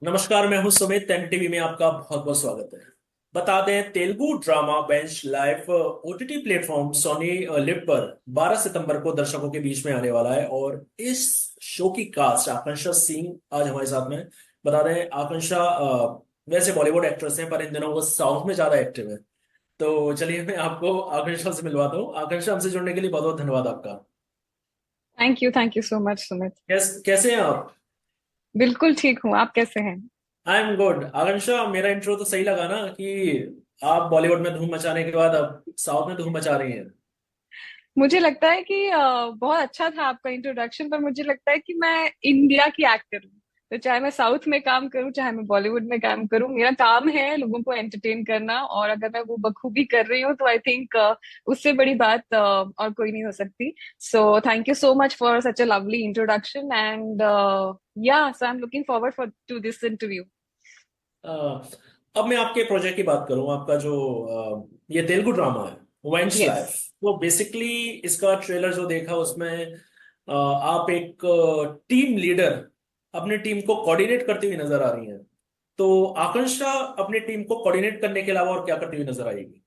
नमस्कार, मैं हूं सुमित। टेन टीवी में आपका बहुत बहुत स्वागत है। बता दें, Telugu drama bench live OTT platform Sony LIV पर 12 सितंबर को दर्शकों के बीच में आने वाला है। और इस शो की कास्ट आकांक्षा सिंह आज हमारे साथ में है। बता दें, आकांक्षा वैसे बॉलीवुड एक्ट्रेस हैं, पर इन दिनों वो साउथ में ज्यादा एक्टिव है। तो चलिए, मैं आपको आकांक्षा से मिलवाता हूँ। आकांक्षा, हमसे जुड़ने के लिए बहुत बहुत धन्यवाद आपका। Thank you so much Sumit. कैसे हैं आप? बिल्कुल ठीक हूँ। आप कैसे हैं? I am good. आकांक्षा, मेरा इंट्रो तो सही लगा ना कि आप बॉलीवुड में धूम मचाने के बाद अब साउथ में धूम मचा रही हैं? मुझे लगता है कि बहुत अच्छा था आपका इंट्रोडक्शन, पर मुझे लगता है कि मैं इंडिया की एक्टर हूँ। तो चाहे मैं साउथ में काम करूँ, चाहे मैं बॉलीवुड में काम करूँ, मेरा काम है लोगों को एंटरटेन करना। और अगर मैं वो बखूबी कर रही हूँ तो आई थिंक उससे बड़ी बात और कोई नहीं हो सकती। So thank you so much for such a lovely introduction and yeah so I am looking forward for to this interview. Uh, अब मैं आपके प्रोजेक्ट की बात करूं। आपका जो ये तेलुगु ड्रामा है, वेंच यस। लाइफ, वो बेसिकली इसका ट्रेलर जो देखा उसमें आप एक टीम लीडर अपनी टीम को कोऑर्डिनेट करती हुई नजर आ रही हैं। तो आकांक्षा अपनी टीम को कोऑर्डिनेट करने के अलावा और क्या करती हुई नजर आएगी?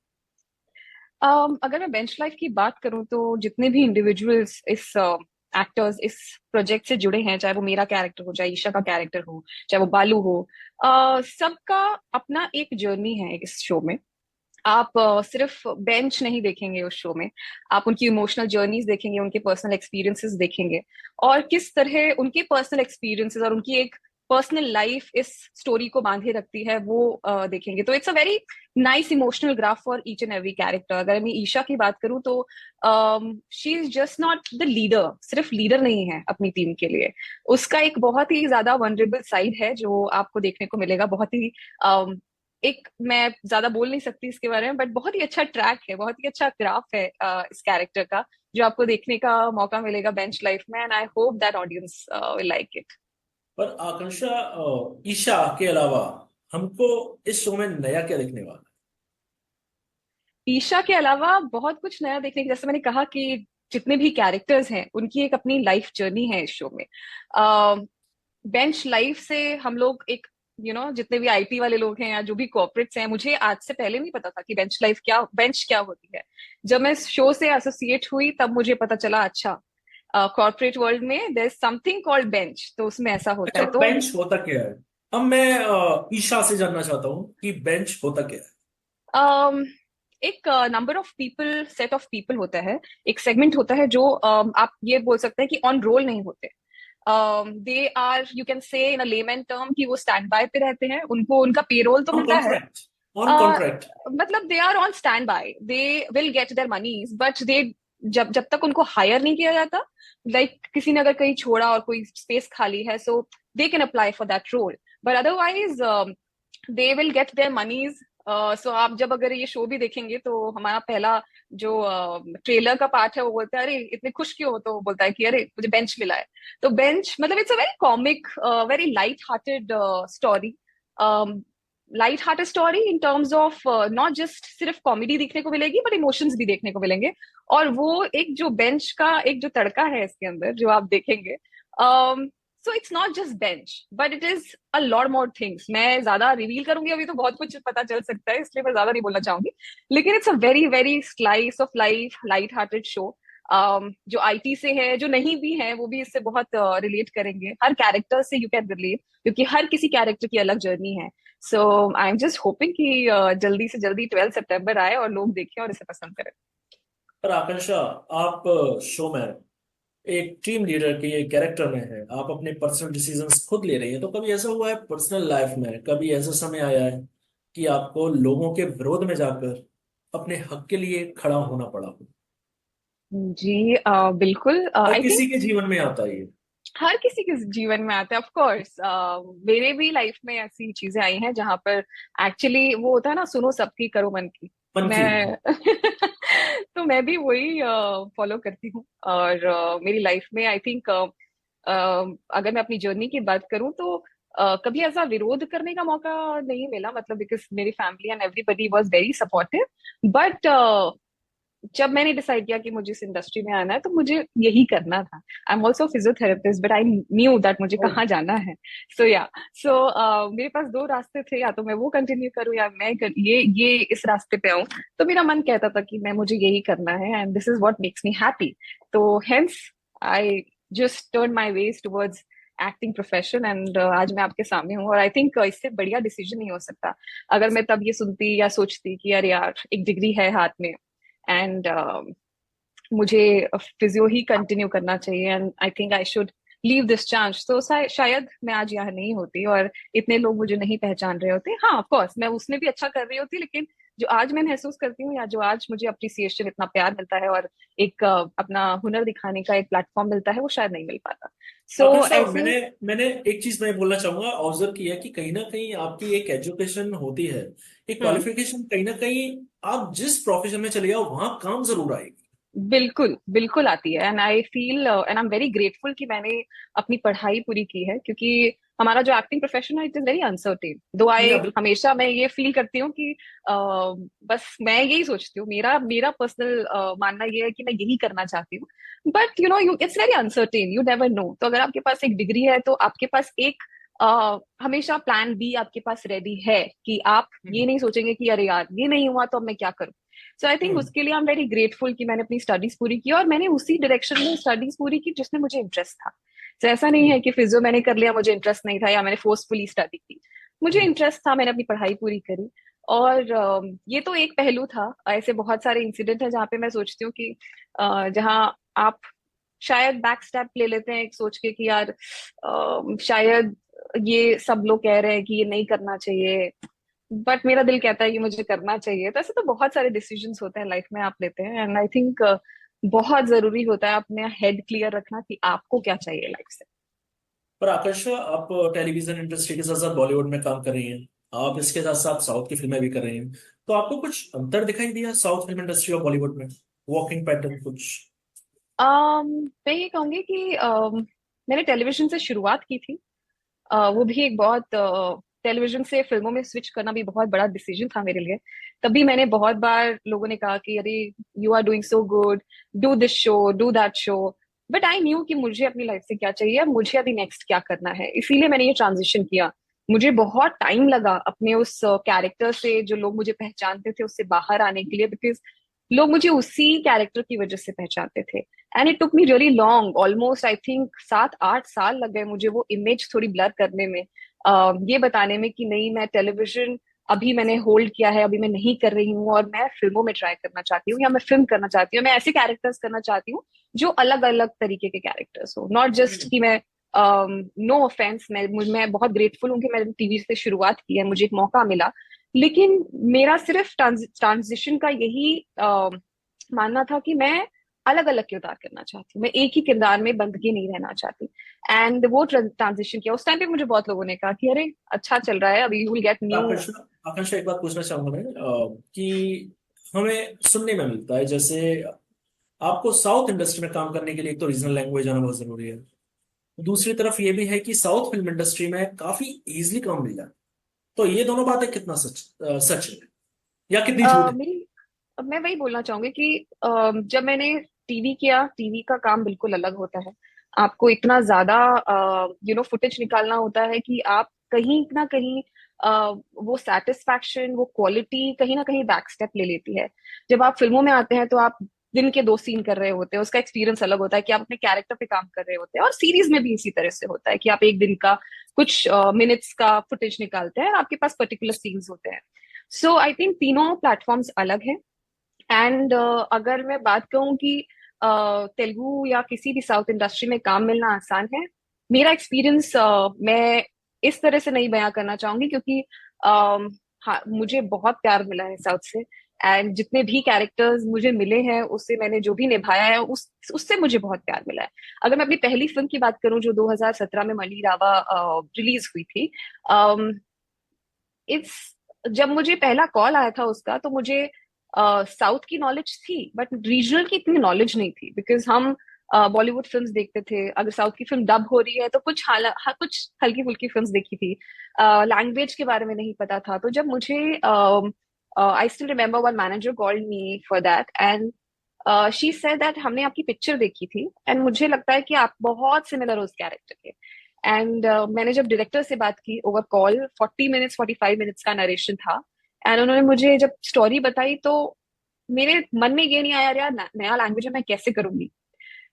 अगर मैं बेंच लाइफ की बात करूं तो जितने भी इंडिविजुअल्स इस एक्टर्स इस प्रोजेक्ट से जुड़े हैं, चाहे वो मेरा कैरेक्टर हो, चाहे ईशा का कैरेक्टर हो, चाहे वो बालू हो, सबका अपना एक जर्नी है इस शो में। आप सिर्फ बेंच नहीं देखेंगे उस शो में। आप उनकी इमोशनल जर्नीज देखेंगे, उनके पर्सनल एक्सपीरियंसेस देखेंगे, और किस तरह उनके पर्सनल एक्सपीरियंसेस और उनकी एक पर्सनल लाइफ इस स्टोरी को बांधे रखती है वो देखेंगे। तो it's a very nice emotional graph for each and every character. अगर मैं ईशा की बात करूं तो she is just not the leader, सिर्फ लीडर नहीं है अपनी टीम के लिए। उसका एक बहुत ही ज्यादा वनरेबल साइड है जो आपको देखने को मिलेगा। बहुत ही एक, मैं ज्यादा बोल नहीं सकती इसके बारे में, बट बहुत ही अच्छा ट्रैक है, बहुत ही अच्छा ग्राफ है इस कैरेक्टर का, जो आपको देखने का मौका मिलेगा बेंच लाइफ में। And I hope that audience will like it. पर आकांक्षा, ईशा के अलावा हमको इस शो में नया क्या देखने वाला ईशा के अलावा बहुत कुछ नया देखने की, जैसे मैंने कहा कि जितने भी कैरेक्टर्स हैं उनकी एक अपनी लाइफ जर्नी है इस शो में। बेंच लाइफ से हम लोग एक जितने भी आईटी वाले लोग हैं या जो भी कॉर्पोरेट्स हैं, मुझे आज से पहले नहीं पता था कि बेंच क्या होती है। जब मैं शो से एसोसिएट हुई तब मुझे पता चला, अच्छा कॉर्पोरेट वर्ल्ड में there is something called bench, तो उसमें ऐसा होता अच्छा, है। तो बेंच होता क्या है? अब मैं ईशा से जानना चाहता हूँ कि बेंच होता क्या है। um, एक number of people, set of people होता है, एक सेगमेंट होता है जो आप ये बोल सकते हैं कि ऑन रोल नहीं होते। They are, you can say in a layman term, कि वो स्टैंड बाय पे रहते हैं, उनको उनका पेरोल तो ऑन मिलता है। कॉन्ट्रैक्ट। On uh, contract. मतलब they are on standby, they will get their monies, but they, जब जब तक उनको हायर नहीं किया जाता, लाइक किसी ने अगर कहीं छोड़ा और कोई स्पेस खाली है, so they can apply for that role, but otherwise they will get their monies. सो आप जब अगर ये शो भी देखेंगे तो हमारा पहला जो ट्रेलर का पार्ट है वो बोलता है, अरे इतने खुश क्यों हो, तो वो बोलता है कि अरे मुझे बेंच मिला है। तो बेंच मतलब it's a very comic, very light hearted story. Light hearted story in terms of not just सिर्फ कॉमेडी देखने को मिलेगी, बट इमोशंस भी देखने को मिलेंगे। और वो एक जो बेंच का एक जो तड़का है इसके अंदर जो आप देखेंगे, so it's not just bench, but it is a lot more things. मैं ज्यादा रिवील करूंगी अभी तो बहुत कुछ पता चल सकता है, इसलिए मैं ज्यादा नहीं बोलना चाहूंगी। लेकिन it's a very very slice of life, light hearted show. जो आईटी से है, जो नहीं भी है, वो भी इससे बहुत रिलेट करेंगे। हर कैरेक्टर से यू कैन रिलेट, क्योंकि हर किसी कैरेक्टर की अलग जर्नी है। सो आई एम जस्ट होपिंग कि जल्दी से जल्दी 12 सितंबर आए और लोग देखें और इसे पसंद करें। पर आकांक्षा, आप शो में एक टीम लीडर के कैरेक्टर में है, आप अपने पर्सनल डिसीजंस खुद ले रही हैं। तो कभी ऐसा हुआ है पर्सनल लाइफ में, कभी ऐसा समय आया है कि आपको लोगों के विरोध में जाकर अपने हक के लिए खड़ा होना पड़ा हो? जी बिल्कुल, हर आई थिंक किसी के जीवन में आता है ये। हर किसी के जीवन में आता है, ऑफ कोर्स। मेरे भी लाइफ में ऐसी चीजें आई हैं जहां पर एक्चुअली वो होता है ना, सुनो सबकी करो मन की। मन की। मैं तो मैं भी वही फॉलो करती हूँ। और मेरी लाइफ में आई थिंक अगर मैं अपनी जर्नी की बात करूँ तो कभी ऐसा विरोध करने का मौका नहीं मिला, मतलब बिकॉज मेरी family and everybody was very supportive. But जब मैंने डिसाइड किया कि मुझे इस इंडस्ट्री में आना है तो मुझे यही करना था। I am also physiotherapist but I knew that मुझे ओ, कहाँ जाना है। सो या सो मेरे पास दो रास्ते थे, या तो मैं वो कंटिन्यू करूँ या ये इस रास्ते पे आऊँ। तो मेरा मन कहता था कि मैं मुझे यही करना है and this is what makes me happy. तो hence I just turn my ways towards acting profession and आज मैं आपके सामने हूँ। और आई थिंक इससे बढ़िया डिसीजन नहीं हो सकता अगर मैं तब ये सुनती या सोचती कि यार यार एक डिग्री है हाथ में एंड मुझे फिजियो ही कंटिन्यू करना चाहिए and I think I should leave this chance. तो शायद मैं आज यहाँ नहीं होती और इतने लोग मुझे नहीं पहचान रहे होते। हाँ ऑफ कोर्स मैं उसमें भी अच्छा कर रही होती, लेकिन जो आज मैं महसूस करती हूँ या जो आज मुझे अप्रिसिएशन इतना प्यार मिलता है और एक अपना हुनर दिखाने का एक प्लेटफॉर्म मिलता है वो शायद नहीं मिल पाता। सो आकांक्षा, ऐसे। मैंने मैंने एक चीज मैं बोलना चाहूंगा, ऑब्जर्व किया कि कहीं ना कहीं आपकी एक एजुकेशन होती है, एक हम्म। क्वालिफिकेशन, कहीं ना कहीं आप जिस प्रोफेशन में चले जाओ वहां काम जरूर आएगी। बिल्कुल बिल्कुल आती है and I feel and I am very grateful कि मैंने अपनी पढ़ाई पूरी की है, क्योंकि हमारा जो एक्टिंग प्रोफेशन है इट इज वेरी अनसर्टेन। दो आई या बिल्कुल। हमेशा मैं ये फील करती हूँ कि बस मैं यही सोचती हूँ, मेरा मेरा पर्सनल मानना ये है कि मैं यही करना चाहती हूँ, but you it's very uncertain, you never know. तो अगर आपके पास एक डिग्री है तो आपके पास एक हमेशा प्लान बी आपके पास रेडी है कि आप ये हम्म। नहीं सोचेंगे कि अरे यार ये नहीं हुआ तो अब मैं क्या करूँ। सो आई थिंक हम्म। उसके लिए आई एम वेरी ग्रेटफुल कि मैंने अपनी स्टडीज पूरी की और मैंने उसी डायरेक्शन में स्टडीज पूरी की जिसमें मुझे इंटरेस्ट था। तो ऐसा नहीं है हम्म। कि फिजियो मैंने कर लिया मुझे इंटरेस्ट नहीं था या मैंने फोर्सफुली स्टडी की। मुझे हम्म। इंटरेस्ट था, मैंने अपनी पढ़ाई पूरी करी। और ये तो एक पहलू था, ऐसे बहुत सारे इंसिडेंट है जहाँ पे मैं सोचती हूँ कि जहाँ आप शायद बैक स्टेप ले लेते हैं एक सोच के कि यार शायद ये सब लोग कह रहे हैं कि ये नहीं करना चाहिए, बट मेरा दिल कहता है कि मुझे करना चाहिए। तो ऐसे तो बहुत सारे डिसीजंस होते हैं लाइफ में आप लेते हैं एंड आई थिंक बहुत जरूरी होता है अपने हेड क्लियर रखना कि आपको क्या चाहिए लाइफ से। पर आकांक्षा, आप टेलीविजन इंडस्ट्री के साथ साथ बॉलीवुड में काम कर रही हैं, आप इसके साथ साथ साउथ की फिल्में भी कर रही हैं, तो आपको कुछ अंतर दिखाई दिया साउथ फिल्म इंडस्ट्री और बॉलीवुड में, वॉकिंग पैटर्न कुछ? मैं ये कहूंगी कि मैंने टेलीविजन से शुरुआत की थी। वो भी एक बहुत टेलीविजन से फिल्मों में स्विच करना भी बहुत बड़ा डिसीजन था मेरे लिए। तभी मैंने बहुत बार लोगों ने कहा कि अरे you are doing so good, do this show do that show. But I knew कि मुझे अपनी लाइफ से क्या चाहिए, मुझे अभी नेक्स्ट क्या करना है, इसीलिए मैंने ये ट्रांजिशन किया। मुझे बहुत टाइम लगा अपने उस कैरेक्टर से जो लोग मुझे पहचानते थे उससे बाहर आने के लिए, बिकॉज लोग मुझे उसी कैरेक्टर की वजह से पहचानते थे। And it took me really long, almost I think 7-8 साल लग गए मुझे वो इमेज थोड़ी ब्लर करने में, ये बताने में कि नहीं मैं टेलीविजन अभी मैंने होल्ड किया है, अभी मैं नहीं कर रही हूँ और मैं फिल्मों में ट्राई करना चाहती हूँ या मैं फिल्म करना चाहती हूँ, मैं ऐसे कैरेक्टर्स करना चाहती हूँ जो अलग अलग तरीके के कैरेक्टर्स हो, नॉट जस्ट कि मैं नो ऑफेंस, मैं बहुत ग्रेटफुल हूँ कि मैंने टीवी से शुरुआत की है, मुझे एक मौका मिला। लेकिन मेरा सिर्फ ट्रांजिशन का यही मानना था कि मैं अलग अलग किरदार करना चाहती हूँ, मैं एक ही किरदार में बंदगी नहीं रहना चाहती। एंड वो ट्रांजिशन किया। उस टाइम पे मुझे बहुत लोगों ने कहा कि अरे अच्छा चल रहा है, अभी यू विल गेट न्यू। आकांक्षा, आकांक्षा, एक बात पूछना चाहूंगा मैं, कि हमें सुनने में मिलता है जैसे आपको साउथ इंडस्ट्री में काम करने के लिए एक तो रीजनल लैंग्वेज आना बहुत जरूरी है, दूसरी तरफ ये भी है कि साउथ फिल्म इंडस्ट्री में काफी इजीली काम मिल जाता है। तो ये दोनों बातें कितना सच है या कितनी झूठ है? मेरी अब मैं वही बोलना चाहूंगी कि जब मैंने टीवी किया, टीवी का काम बिल्कुल अलग होता है। आपको इतना ज्यादा फुटेज निकालना होता है कि आप कहीं ना कहीं वो सेटिस्फैक्शन वो क्वालिटी कहीं ना कहीं बैक स्टेप ले लेती है। जब आप फिल्मों में आते हैं तो आप दिन के 2 सीन कर रहे होते हैं, उसका एक्सपीरियंस अलग होता है कि आप अपने कैरेक्टर पे काम कर रहे होते हैं। और सीरीज में भी इसी तरह से होता है कि आप एक दिन का कुछ मिनट्स का फुटेज निकालते हैं और आपके पास पर्टिकुलर सीन्स होते हैं। सो आई थिंक तीनों प्लेटफॉर्म्स अलग हैं। एंड अगर मैं बात कहूँ कि तेलुगु या किसी भी साउथ इंडस्ट्री में काम मिलना आसान है, मेरा एक्सपीरियंस मैं इस तरह से नहीं बयां करना चाहूंगी, क्योंकि हाँ मुझे बहुत प्यार मिला है साउथ से। एंड जितने भी कैरेक्टर्स मुझे मिले हैं उससे मैंने जो भी निभाया है उससे मुझे बहुत प्यार मिला है। अगर मैं अपनी पहली फिल्म की बात करूं जो 2017 में मनी रावा रिलीज हुई थी, इट्स जब मुझे पहला कॉल आया था उसका तो मुझे साउथ की नॉलेज थी बट रीजनल की इतनी नॉलेज नहीं थी, बिकॉज हम बॉलीवुड फिल्म्स देखते थे, अगर साउथ की फिल्म डब हो रही है तो कुछ हल्की फुल्की फिल्म्स देखी थी, लैंग्वेज के बारे में नहीं पता था। तो जब मुझे I still remember one manager called me for that and she said that हमने आपकी पिक्चर देखी थी एंड मुझे लगता है कि आप बहुत सिमिलर हो उस कैरेक्टर के। एंड मैंने जब डायरेक्टर से बात की ओवर कॉल, 40 मिनट्स 45 मिनट्स का नरेशन था, एंड उन्होंने मुझे जब स्टोरी बताई तो मेरे मन में ये नहीं आया यार नया लैंग्वेज है मैं कैसे करूंगी।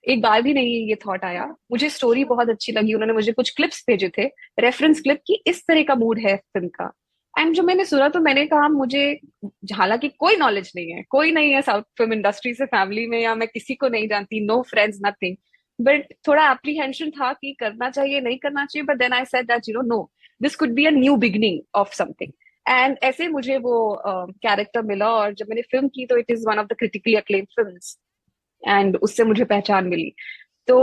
एक बार भी नहीं ये थॉट आया। मुझे स्टोरी बहुत अच्छी लगी, उन्होंने मुझे कुछ क्लिप्स भेजे थे, रेफरेंस क्लिप की इस तरह का मूड है फिल्म का। एंड जो मैंने सुना तो मैंने कहा मुझे, हालांकि कोई नॉलेज नहीं है, कोई नहीं है साउथ फिल्म इंडस्ट्री से फैमिली में, या मैं किसी को नहीं जानती, नो फ्रेंड्स नथिंग, बट थोड़ा एप्रीहेंशन था कि करना चाहिए नहीं करना चाहिए, but then I said that no, this could be a new beginning of something. And ऐसे मुझे वो कैरेक्टर मिला, और जब मैंने फिल्म की तो it is one of the critically acclaimed films, and उससे मुझे पहचान मिली। तो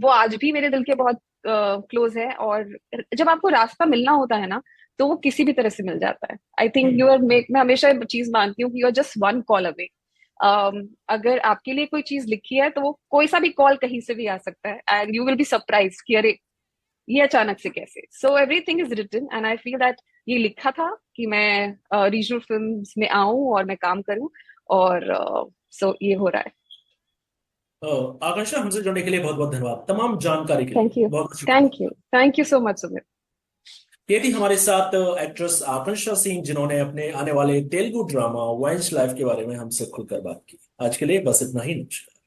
वो आज भी मेरे दिल के बहुत क्लोज है। और जब आपको रास्ता मिलना होता है ना, तो वो किसी भी तरह से मिल जाता है। I think you are make, मैं हमेशा ये चीज मानती हूँ कि you are just one call away. अगर आपके लिए कोई चीज लिखी है तो वो कोई सा भी कॉल कहीं से भी आ सकता है, and you will be surprise कि अरे ये अचानक से कैसे। So everything is written and I feel that ये लिखा था कि मैं रीजनल फिल्म्स में आऊं और मैं काम करूं, और सो ये हो रहा है। आकांक्षा, हमसे जुड़ने के लिए बहुत बहुत धन्यवाद, तमाम जानकारी के लिए थैंक यू। बहुत बहुत शुक्रिया। Thank you. Thank you so much Sumit. ये थी हमारे साथ एक्ट्रेस आकांक्षा सिंह, जिन्होंने अपने आने वाले तेलुगु ड्रामा वंश लाइफ के बारे में हमसे खुलकर बात की। आज के लिए बस इतना ही, नमस्कार।